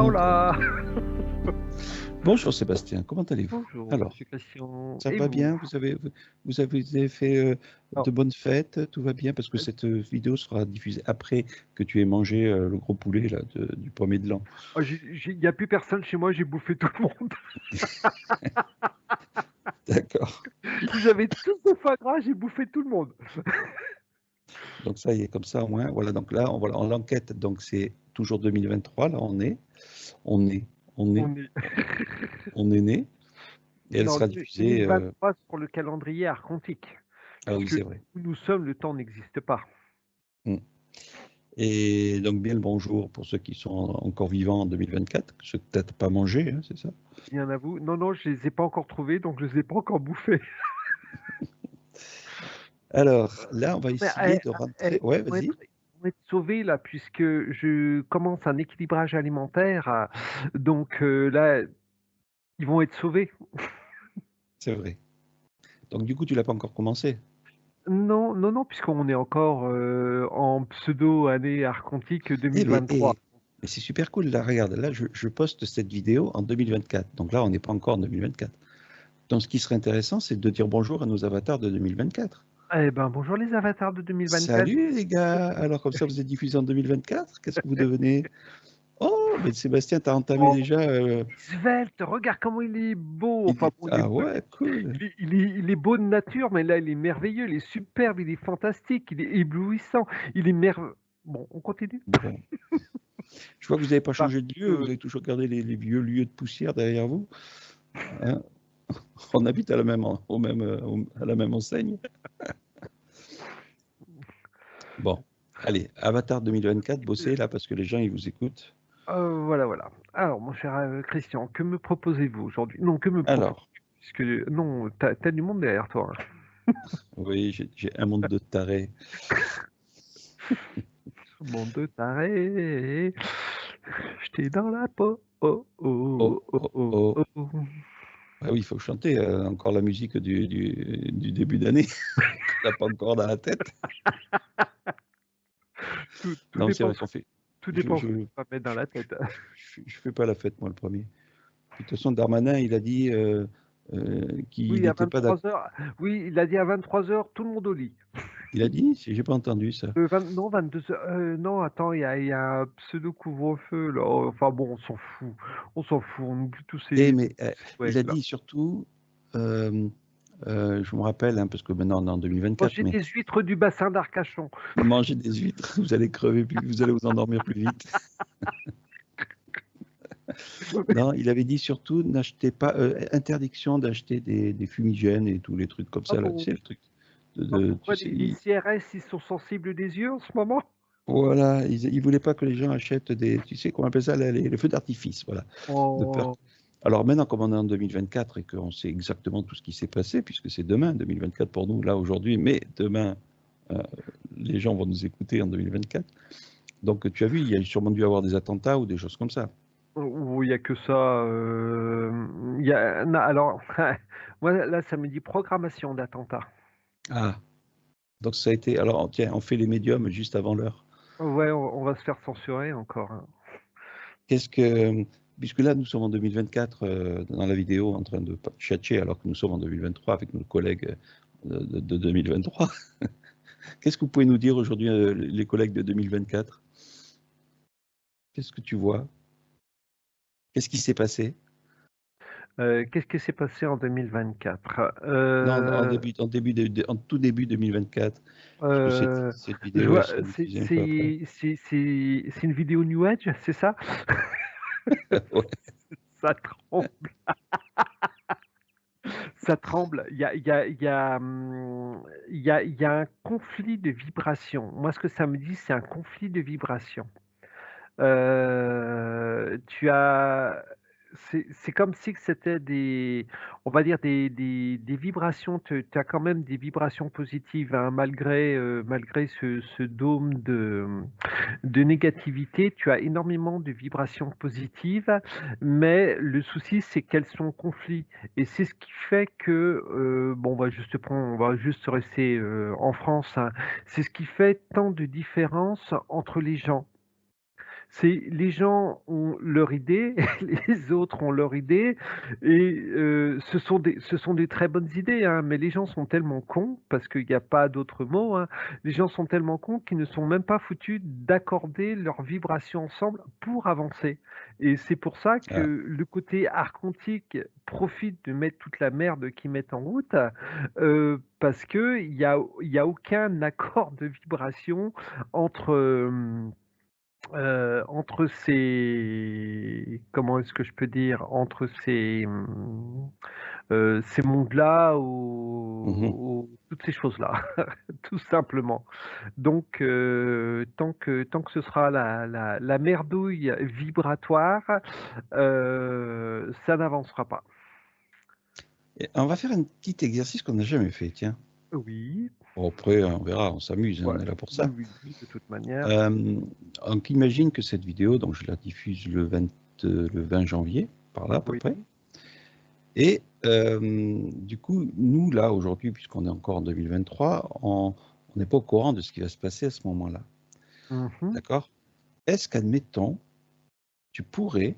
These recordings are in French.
hola! Bonjour Sébastien, comment allez-vous? Bonjour, Alors, monsieur Christian, ça et va vous? bien? Vous avez fait Alors, de bonnes fêtes? Tout va bien? Parce que heu, cette vidéo sera diffusée après que tu aies mangé le gros poulet là, du 1er de l'an. il y a plus personne chez moi, j'ai bouffé tout le monde. D'accord. Ils avaient tous le foie gras, j'ai bouffé tout le monde. Donc ça y est, comme ça au moins. Voilà, donc là, voilà, on l'enquête, donc c'est toujours 2023, là on est, on est, On est on est né, et elle non, sera deux diffusée. mille vingt-trois sur le calendrier archontique, Ah oui, puisque c'est vrai. où nous sommes, le temps n'existe pas. Mm. Et donc bien le bonjour pour ceux qui sont encore vivants en 2024, ceux qui peut-être pas mangé, hein, c'est ça? Bien à vous. Non, non, je les ai pas encore trouvés, donc je les ai pas encore bouffés. Alors, là, on va Mais essayer de rentrer. Ouais, ils vont être vas-y. ils vont être sauvés là, puisque je commence un équilibrage alimentaire, donc là, ils vont être sauvés. C'est vrai. Donc du coup, tu l'as pas encore commencé? Non, non, non, puisqu'on est encore, en pseudo année archontique Eh mais 2023. mais c'est super cool, là, regarde, là, je poste cette vidéo en 2024. Donc là, on n'est pas encore en 2024. Donc ce qui serait intéressant, c'est de dire bonjour à nos avatars de 2024. Eh ben, bonjour les avatars de 2024. Salut les gars! Alors comme ça, vous êtes diffusés en 2024? Qu'est-ce que vous devenez? Oh, mais Sébastien, tu as entamé Oh, déjà. il est svelte, regarde comment il est beau. Enfin bon, il est Ah beau, ouais, cool. il est beau de nature, mais là, il est merveilleux, il est superbe, il est fantastique, il est éblouissant, il est bon, on continue? Bon. Je vois que vous n'avez pas Parce changé de lieu, vous que avez toujours gardé les vieux lieux de poussière derrière vous, hein? On habite à la même, à la même enseigne. Bon, allez, Avatar 2024, bossez là parce que les gens ils vous écoutent. voilà, voilà. Alors mon cher, Christian, que me proposez-vous aujourd'hui? Non, que me Alors, proposes-tu? Puisque non, tu du monde derrière toi, hein. oui, j'ai un monde de tarés. Monde de taré, j'étais dans la peau. Oh, Oh, oh, oh, oh, oh, oh. oh, oh. Ah oui, il faut chanter encore la musique du début d'année. Tu l'as pas encore dans la tête. Tout Non, c'est dépend vrai qu'on fait. tout Je, dépend ce je, que tu vas mettre dans la tête. je fais pas la fête, moi, le premier. Puis, de toute façon, Darmanin, il a dit qu'il Oui, à n'était pas d'accord. 23 heures. Oui, il a dit à 23 heures, tout le monde au lit. Il a dit? J'ai pas entendu ça. Non, 22 heures. Non, attends, il y a un pseudo couvre-feu là. Oh, enfin bon, on s'en fout, on oublie tous Eh, ces mais il a souhaits là. dit surtout, euh, je me rappelle, hein, parce que maintenant on est en 2024, Manger mais des huîtres du bassin d'Arcachon. mangez des huîtres, vous allez crever plus, vous allez vous endormir plus vite. Non, il avait dit surtout n'achetez pas, interdiction d'acheter des fumigènes et tous les trucs comme Ah ça là. Tu bon? sais le truc tu Pourquoi sais, les CRS, ils sont sensibles des yeux en ce moment? voilà, il voulait pas que les gens achètent tu sais comment on appelle ça les feux d'artifice, voilà, de peur. Oh, Alors maintenant, comme on est en 2024 et qu'on sait exactement tout ce qui s'est passé, puisque c'est demain 2024 pour nous là aujourd'hui, mais demain euh, les gens vont nous écouter en 2024. Donc tu as vu, il y a sûrement dû avoir des attentats ou des choses comme ça. il y a que ça, il y a na alors, moi là, ça me dit programmation d'attentat. Ah, donc ça a été. Alors tiens, on fait les médiums juste avant l'heure. Ouais, on va se faire censurer encore, hein. Qu'est-ce que, puisque là nous sommes en 2024 dans la vidéo en train de tchatcher alors que nous sommes en 2023 avec nos collègues de 2023. Qu'est-ce que vous pouvez nous dire aujourd'hui les collègues de 2024? Qu'est-ce que tu vois? Qu'est-ce qui s'est passé? Qu'est-ce qui s'est passé en 2024? Non, en tout début 2024, puisque Heu, cette je vidéo elle vois, sera diffusée un peu après. c'est une vidéo New Age, c'est ça? Ouais. Ça tremble, ça tremble. Il y a un conflit de vibrations. Moi, ce que ça me dit, c'est un conflit de vibrations. Tu as c'est comme si que c'était on va dire des vibrations. Tu as quand même des vibrations positives, hein, malgré ce dôme de négativité. Tu as énormément de vibrations positives, mais le souci, c'est qu'elles sont en conflit, et c'est ce qui fait que, bon, on va juste rester, en France, hein. C'est ce qui fait tant de différence entre les gens. C'est les gens ont leur idée, les autres ont leur idée et ce sont des très bonnes idées, hein, mais les gens sont tellement cons, parce qu'il y a pas d'autre mot, hein, les gens sont tellement cons qu'ils ne sont même pas foutus d'accorder leurs vibrations ensemble pour avancer et c'est pour ça que Ah, le côté archontique profite de mettre toute la merde qu'ils mettent en route, parce qu'il y a aucun accord de vibration entre, entre ces comment est-ce que je peux dire? Entre ces, ces mondes-là mhm. ou toutes ces choses-là, tout simplement. Donc tant que ce sera la merdouille vibratoire, ça n'avancera pas. Et on va faire un petit exercice qu'on n'a jamais fait, tiens. Oui, Bon, après, on verra, on s'amuse, hein, ouais, on est là pour oui, ça. oui, oui, de toute manière. Euh, donc imagine que cette vidéo, donc je la diffuse le 20 janvier, par là à peu Oui. près. Et du coup, nous, là, aujourd'hui, puisqu'on est encore en 2023, on n'est pas au courant de ce qui va se passer à ce moment-là. Mmh. D'accord? Est-ce qu'admettons, tu pourrais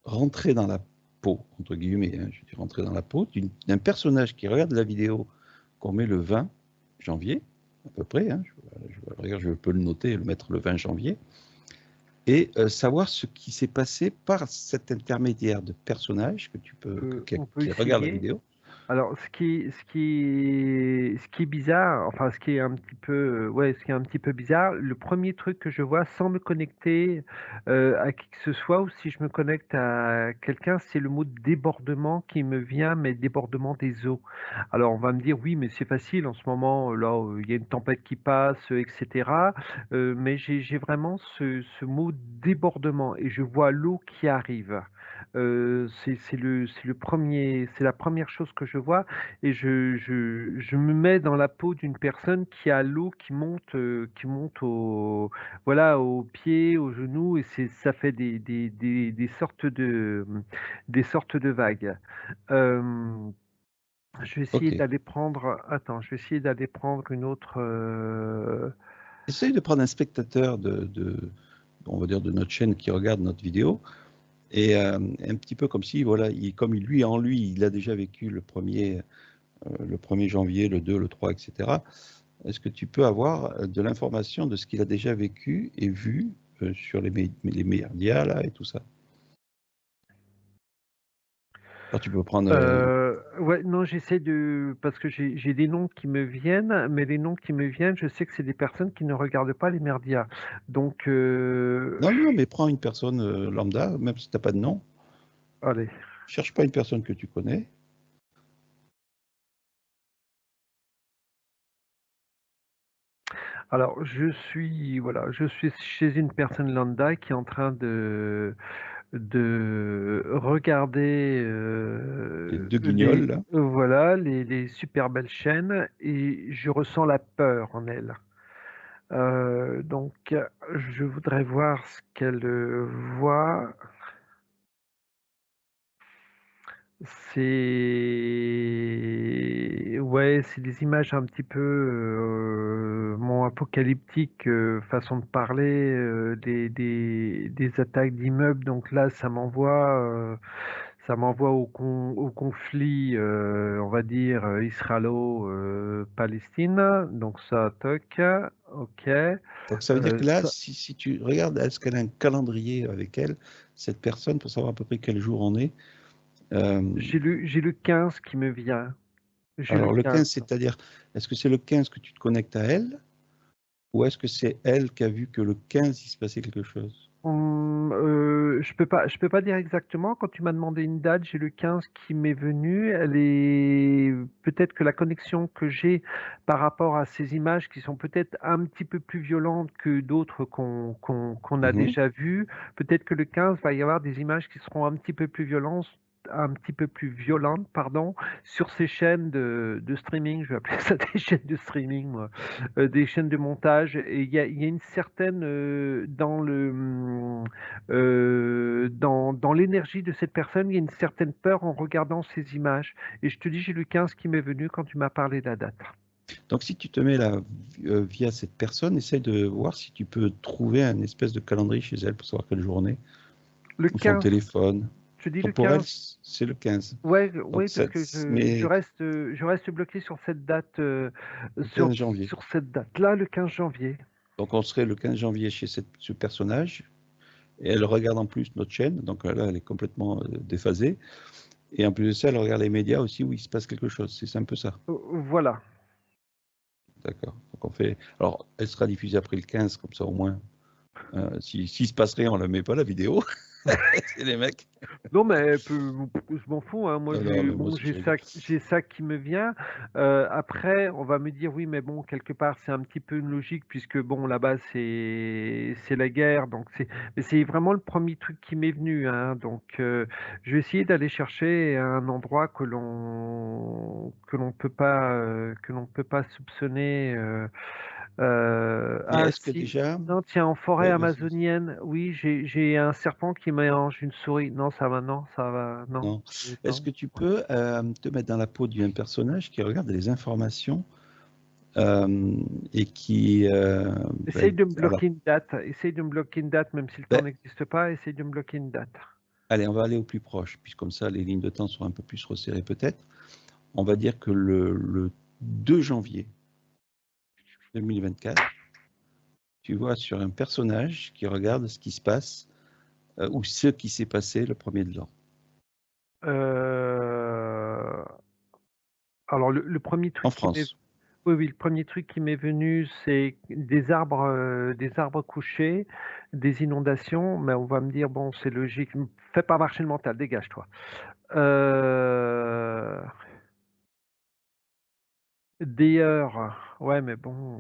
rentrer dans la peau, entre guillemets, hein, je dis rentrer dans la peau d'un personnage qui regarde la vidéo qu'on met le 20 janvier, à peu près, hein, je peux le noter et le mettre le 20 janvier, et savoir ce qui s'est passé par cet intermédiaire de personnage que tu peux, On peut qui regarde la essayer. vidéo. Alors, ce qui est bizarre, enfin, ce qui est un petit peu, ouais, ce qui est un petit peu bizarre, le premier truc que je vois sans me connecter, à qui que ce soit ou si je me connecte à quelqu'un, c'est le mot débordement qui me vient, mais débordement des eaux. Alors, on va me dire: «Oui, mais c'est facile en ce moment, là, il y a une tempête qui passe, et cetera», mais j'ai vraiment ce mot débordement et je vois l'eau qui arrive. C'est le 1 c'est la première chose que je vois et je me mets dans la peau d'une personne qui a l'eau qui monte au voilà, aux pieds, aux genoux et c'est ça fait des sortes de vagues. Hem, je vais essayer Ok. d'aller prendre attends, je vais essayer d'aller prendre une autre, Essaye de prendre un spectateur on va dire de notre chaîne qui regarde notre vidéo et un petit peu comme si, voilà, comme lui, en lui, il a déjà vécu le 1er janvier, le 2, le 3, etc. Est-ce que tu peux avoir de l'information de ce qu'il a déjà vécu et vu sur les médias là et tout ça? Alors tu peux prendre. Ouais, non, j'essaie de parce que j'ai des noms qui me viennent, mais les noms qui me viennent, je sais que c'est des personnes qui ne regardent pas les merdias. Donc Non, non, mais prends une personne lambda, même si tu n'as pas de nom. allez. Cherche pas une personne que tu connais. Alors je suis chez une personne lambda qui est en train de regarder, Les deux guignols là. voilà, les super belles chaînes et je ressens la peur en elle. Donc je voudrais voir ce qu'elle, voit. C'est des images un petit peu, bon apocalyptiques, façon de parler, des attaques d'immeubles donc là ça m'envoie au conflit, on va dire, israélo, Palestine donc ça toc, OK, Donc ça veut dire que là, ça si tu regardes, est-ce qu'elle a un calendrier avec elle, cette personne, pour savoir à peu près quel jour on est. j'ai le 15 qui me vient. J'ai le Alors le 15. 15, c'est-à-dire, est-ce que c'est le 15 que tu te connectes à elle, ou est-ce que c'est elle qui a vu que le 15, il se passait quelque chose? Je peux pas dire exactement. Quand tu m'as demandé une date, j'ai le 15 qui m'est venu. Elle est peut-être que la connexion que j'ai par rapport à ces images qui sont peut-être un petit peu plus violentes que d'autres qu'on a Mhm. déjà vues, peut-être que le 15 va y avoir des images qui seront un petit peu plus violentes, pardon, sur ces chaînes de streaming. Je vais appeler ça des chaînes de streaming, moi. Des chaînes de montage et il y a une certaine, dans l'énergie de cette personne, il y a une certaine peur en regardant ces images et je te dis, j'ai le 15 qui m'est venu quand tu m'as parlé de la date. Donc, si tu te mets là via cette personne, essaye de voir si tu peux trouver un espèce de calendrier chez elle pour savoir quelle journée, Le ou son 15, téléphone. je dis le Pour elle, 15. c'est le 15. Ouais, Donc, oui, parce que mais je reste bloqué sur cette date, le 15 janvier. sur cette date-là, le 15 janvier. Donc, on serait le 15 janvier chez ce personnage. Et elle regarde en plus notre chaîne. Donc là, elle est complètement déphasée. Et en plus de ça, elle regarde les médias aussi où il se passe quelque chose. C'est un peu ça. Voilà. D'accord. Donc on fait. Alors, elle sera diffusée après le 15, comme ça au moins. S'il se passe rien, on ne la met pas la vidéo. C'est les mecs. Non, mais je m'en fous, hein. Moi, Non, non, mais moi bon, aussi, je rigole. j'ai ça qui me vient. Après, on va me dire, oui, mais bon, quelque part, c'est un petit peu une logique, puisque bon, là-bas, c'est la guerre, donc mais c'est vraiment le premier truc qui m'est venu, hein. Donc, je vais essayer d'aller chercher un endroit que l'on peut pas soupçonner. Mais Ah, est-ce que si. déjà. Non, tiens, en forêt Ouais, vas-y, vas-y. amazonienne, oui, j'ai un serpent qui mange une souris. Non, ça va, non, ça va, non. Non. Est-ce que tu peux te mettre dans la peau d'un personnage qui regarde les informations et qui. Essaye de me Alors, bloquer une date. Essaye de me bloquer une date, même si le temps ben, n'existe pas. Essaye de me bloquer une date. allez, on va aller au plus proche, puisque comme ça, les lignes de temps seront un peu plus resserrées peut-être. On va dire que le 2 janvier 2024, tu vois sur un personnage qui regarde ce qui se passe ou ce qui s'est passé le premier de l'an. Euh, Alors, le premier En truc qui m'est, France. oui, oui, le premier truc qui m'est venu, c'est des arbres couchés, des inondations. Mais on va me dire, bon, c'est logique. Fais pas marcher le mental, dégage-toi. Euh, Des heures, ouais, mais bon.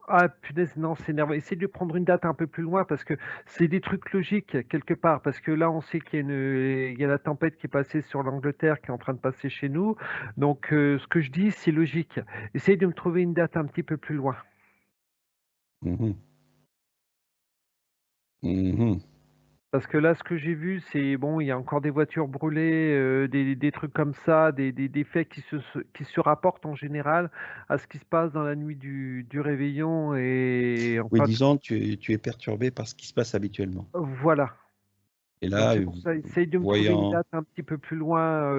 Ah, punaise, non, c'est énervant. Essaye de prendre une date un peu plus loin parce que c'est des trucs logiques quelque part. Parce que là, on sait il y a la tempête qui est passée sur l'Angleterre, qui est en train de passer chez nous. Donc, ce que je dis, c'est logique. Essaye de me trouver une date un petit peu plus loin. Mhm. Mhm. Parce que là, ce que j'ai vu, c'est bon, il y a encore des voitures brûlées, des trucs comme ça, des faits qui se rapportent en général à ce qui se passe dans la nuit du réveillon. Et Oui, enfin, disons, tu es perturbé par ce qui se passe habituellement. voilà. Et Donc là, c'est pour ça, essaye de me trouver une voyant. date un petit peu plus loin,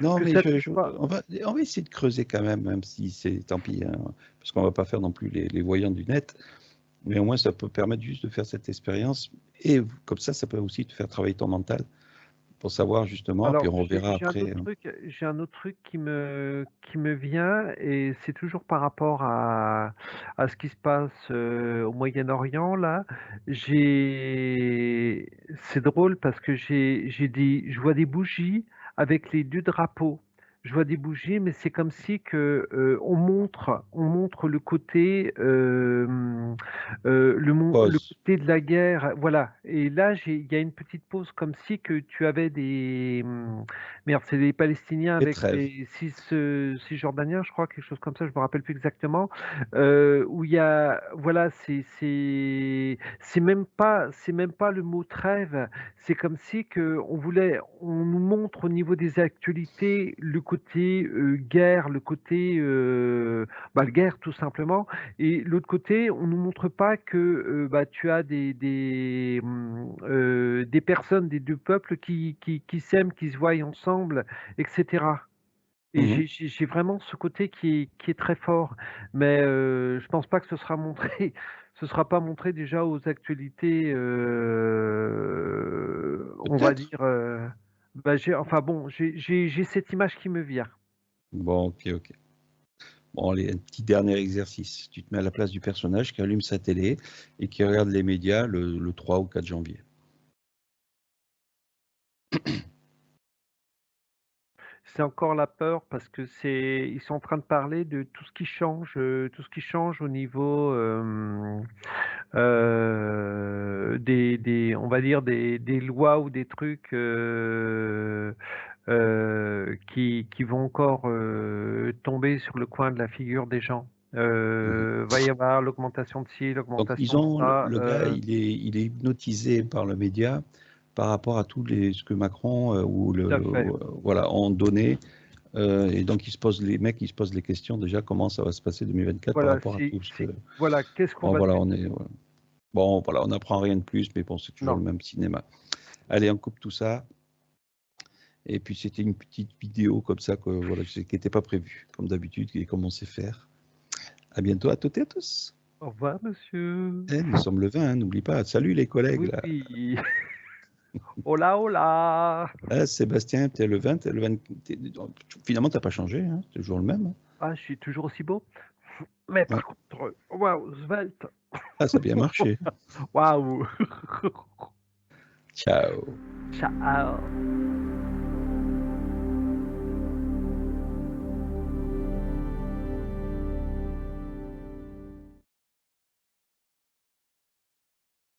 Non, que mais ça touche pas. on va essayer de creuser quand même, même si c'est tant pis, hein, parce qu'on ne va pas faire non plus les voyants du net. Mais au moins, ça peut permettre juste de faire cette expérience. Et comme ça peut aussi te faire travailler ton mental pour savoir justement, puis Alors, on reverra après. Hein. j'ai un autre truc qui me vient, et c'est toujours par rapport à ce qui se passe au Moyen-Orient, là. C'est drôle parce que je vois des bougies avec les deux drapeaux. Je vois des bougies, mais c'est comme si que on montre le côté, le Pause. côté de la guerre, voilà. Et là, il y a une petite pause, comme si que tu avais merde, c'est les Palestiniens Et avec trêve. les Cisjordaniens, je crois, quelque chose comme ça, je me rappelle plus exactement, où il y a, voilà, c'est même pas le mot trêve, c'est comme si que on nous montre au niveau des actualités le côté guerre, le côté, bah, guerre tout simplement, et l'autre côté, on nous montre pas que bah, tu as des personnes des deux peuples qui s'aiment, qui se voient ensemble, etc. Et Mhm. j'ai vraiment ce côté qui est très fort, mais je pense pas que ce sera montré, ce sera pas montré déjà aux actualités, on va Peut-être. dire. Bah, enfin bon, j'ai cette image qui me vient. Bon, ok, ok. Bon, allez, un petit dernier exercice. Tu te mets à la place du personnage qui allume sa télé et qui regarde les médias le 3 ou 4 janvier. C'est encore la peur parce que ils sont en train de parler de tout ce qui change au niveau on va dire des lois ou des trucs qui vont encore tomber sur le coin de la figure des gens. Mhm. Va y avoir l'augmentation de ci, Donc, l'augmentation de disons, ça. le gars, il est hypnotisé par le média par rapport à ce que Macron Tout à fait. voilà, ont donné Et donc les mecs ils se posent les questions déjà comment ça va se passer 2024 par Voilà, rapport à tout ce que... voilà, qu'est-ce qu'on Bon va voilà, dire? bon voilà, on n'apprend rien de plus, mais bon c'est toujours Non. le même cinéma. Allez, on coupe tout ça. Et puis c'était une petite vidéo comme ça voilà, qui n'était pas prévue, comme d'habitude, et comme on sait faire. À bientôt à toutes et à tous. Au revoir, monsieur. Nous sommes le 20, hein, n'oublie pas. Salut les collègues Oui, là. oui. Hola, hola. Sébastien, t'es le 20, finalement t'as pas changé, hein, t'es toujours le même. Hein. Ah, je suis toujours aussi beau. Mais par Ouais. contre, waouh, svelte. Ah, ça a bien marché. Waouh. Ciao. Ciao.